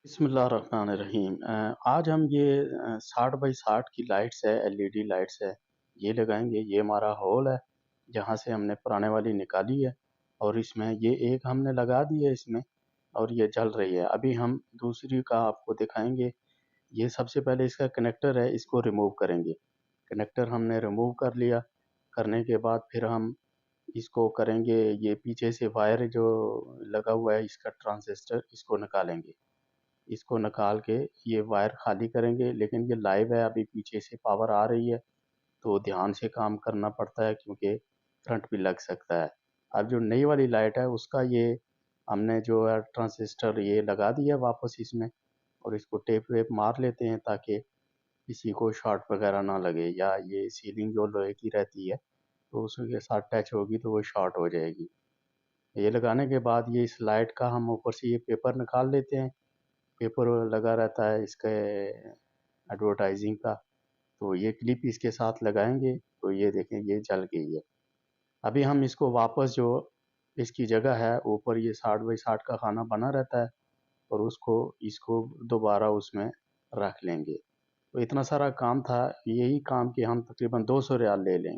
बिस्मिल्लाहिर्रहमानिर्रहीम। आज हम ये 60 बाई 60 की लाइट्स है, एलईडी लाइट्स है, ये लगाएंगे। ये हमारा हॉल है जहाँ से हमने पुराने वाली निकाली है और इसमें ये एक हमने लगा दी है इसमें और ये जल रही है। अभी हम दूसरी का आपको दिखाएंगे। ये सबसे पहले इसका कनेक्टर है, इसको रिमूव करेंगे। कनेक्टर हमने रिमूव कर लिया। करने के बाद फिर हम इसको करेंगे, ये पीछे से वायर जो लगा हुआ है इसका ट्रांजिस्टर, इसको निकालेंगे। इसको निकाल के ये वायर खाली करेंगे, लेकिन ये लाइव है, अभी पीछे से पावर आ रही है तो ध्यान से काम करना पड़ता है क्योंकि करंट भी लग सकता है। अब जो नई वाली लाइट है उसका ये हमने जो है ट्रांजिस्टर ये लगा दिया वापस इसमें और इसको टेप वेप मार लेते हैं ताकि किसी को शॉर्ट वगैरह ना लगे, या ये सीलिंग जो लोहे की रहती है तो उसके साथ टच होगी तो वो शॉर्ट हो जाएगी। ये लगाने के बाद ये इस लाइट का हम ऊपर से ये पेपर निकाल लेते हैं। पेपर लगा रहता है इसके एडवर्टाइजिंग का, तो ये क्लिप इसके साथ लगाएंगे तो ये देखें ये जल गई है। अभी हम इसको वापस जो इसकी जगह है ऊपर, ये 60 बाई 60 का खाना बना रहता है और उसको इसको दोबारा उसमें रख लेंगे। तो इतना सारा काम था, यही काम कि हम तकरीबन 200 रियाल ले लेंगे।